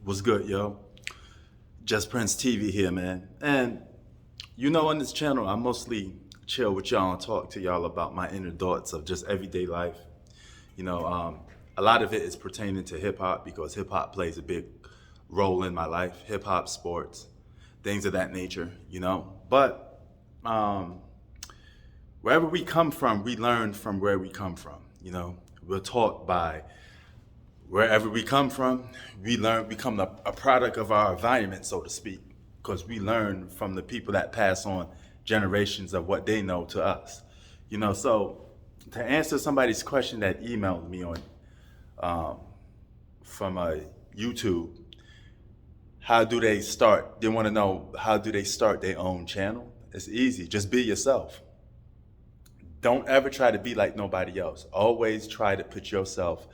What's good, yo? Just Prince TV here, man. And on this channel, I mostly chill with y'all and talk to y'all about my inner thoughts of just everyday life. You know, um, a lot of it is pertaining to hip hop because hip hop plays a big role in my life. Hip hop, sports, things of that nature. But um, wherever we come from, we learn from where we come from. We're taught by wherever we come from, we learn, become a product of our environment, so to speak, because we learn from the people that pass on generations of what they know to us. So to answer somebody's question that emailed me on um, from YouTube, how do they start? They want to know how do they start their own channel? It's easy. Just be yourself. Don't ever try to be like nobody else. Always try to put yourself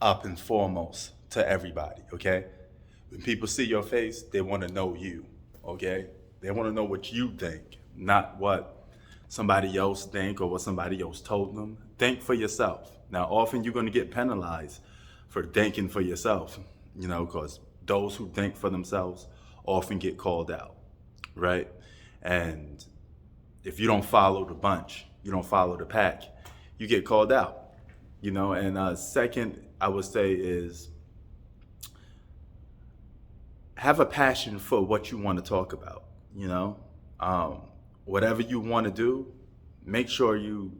up and foremost to everybody, okay? When people see your face, they want to know you, okay? They want to know what you think, not what somebody else think or what somebody else told them. Think for yourself. Now, often you're going to get penalized for thinking for yourself, because those who think for themselves often get called out, right? And if you don't follow the bunch, you don't follow the pack, you get called out. And second, I would say is have a passion for what you want to talk about. Whatever you want to do, make sure you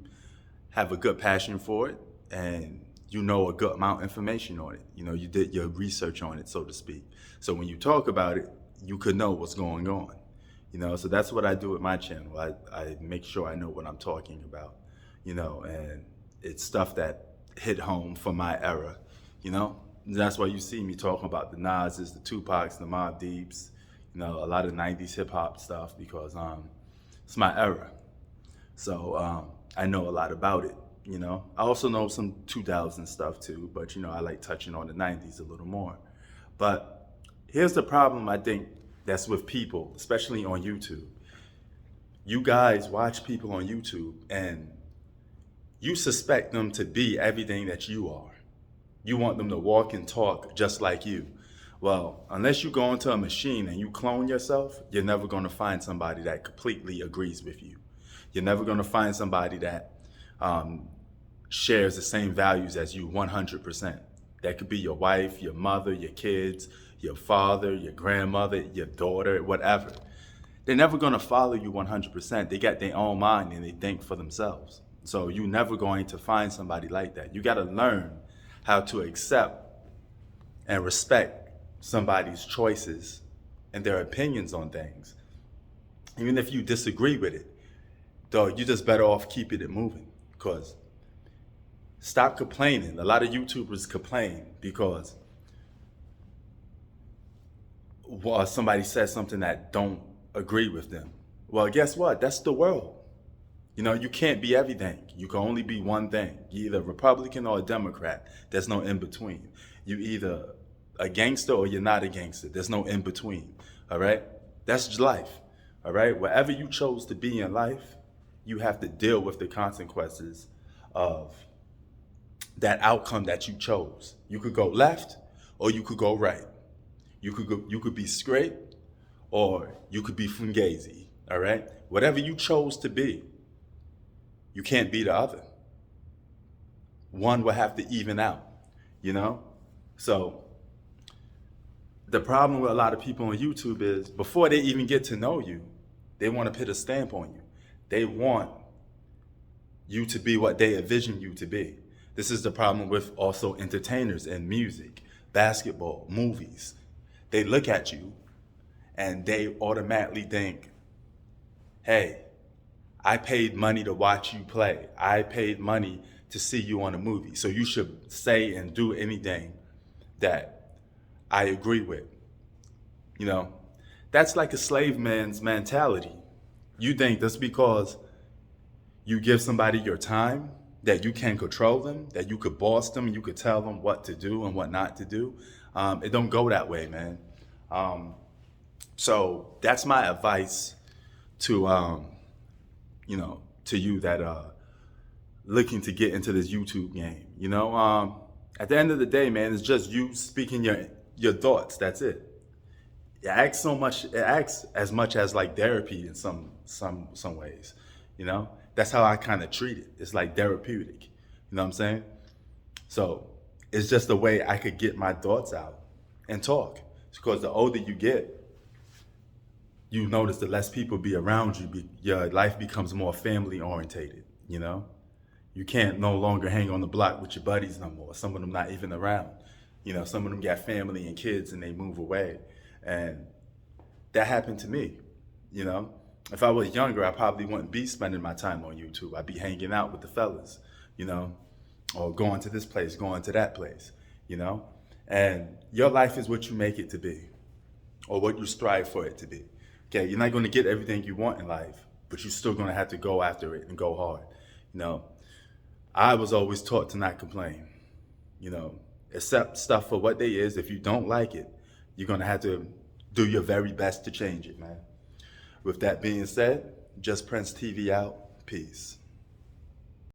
have a good passion for it and you know a good amount of information on it. You did your research on it, so to speak. So when you talk about it, you could know what's going on. So that's what I do with my channel. I make sure I know what I'm talking about, and it's stuff that hit home for my era, That's why you see me talking about the Nas's, the Tupacs, the Mobb Deeps, a lot of 90s hip hop stuff because it's my era. So I know a lot about it. I also know some 2000 stuff too, but I like touching on the 90s a little more. But here's the problem I think that's with people, especially on YouTube. You guys watch people on YouTube and you suspect them to be everything that you are. You want them to walk and talk just like you. Well, unless you go into a machine and you clone yourself, you're never going to find somebody that completely agrees with you. You're never going to find somebody that shares the same values as you 100%. That could be your wife, your mother, your kids, your father, your grandmother, your daughter, whatever. They're never going to follow you 100%. They got their own mind and they think for themselves. So you're never going to find somebody like that. You got to learn how to accept and respect somebody's choices and their opinions on things. Even if you disagree with it, though, you're just better off keeping it moving. Because stop complaining. A lot of YouTubers complain because somebody says something that don't agree with them. Well, guess what? That's the world. You can't be everything. You can only be one thing. You're either a Republican or a Democrat. There's no in between. You either a gangster or you're not a gangster. There's no in between. All right? That's just life. All right? Wherever you chose to be in life, you have to deal with the consequences of that outcome that you chose. You could go left or you could go right. You could be straight or you could be fugazi. All right? Whatever you chose to be, you can't be the other. One will have to even out. So the problem with a lot of people on YouTube is before they even get to know you, they want to put a stamp on you. They want you to be what they envision you to be. This is the problem with also entertainers in music, basketball, movies. They look at you and they automatically think, hey, I paid money to watch you play. I paid money to see you on a movie. So you should say and do anything that I agree with. That's like a slave man's mentality. You think that's because you give somebody your time, that you can control them, that you could boss them, you could tell them what to do and what not to do. It don't go that way, man. So that's my advice to to you that looking to get into this YouTube game. At the end of the day, man, it's just you speaking your thoughts. That's it. It acts so much. It acts as much as like therapy in some ways. You know, that's how I kind of treat it. It's like therapeutic. You know what I'm saying? So it's just a way I could get my thoughts out and talk. Because the older you get, you notice the less people be around you. Your life becomes more family orientated. You know, you can't no longer hang on the block with your buddies no more. Some of them not even around. You know, some of them got family and kids and they move away. And that happened to me. You know, if I was younger, I probably wouldn't be spending my time on YouTube. I'd be hanging out with the fellas, you know, or going to this place, going to that place, you know. And your life is what you make it to be, or what you strive for it to be. Okay, you're not going to get everything you want in life, but you're still going to have to go after it and go hard. You know, I was always taught to not complain. You know, accept stuff for what they is. If you don't like it, you're going to have to do your very best to change it, man. With that being said, Just Prince TV out. Peace.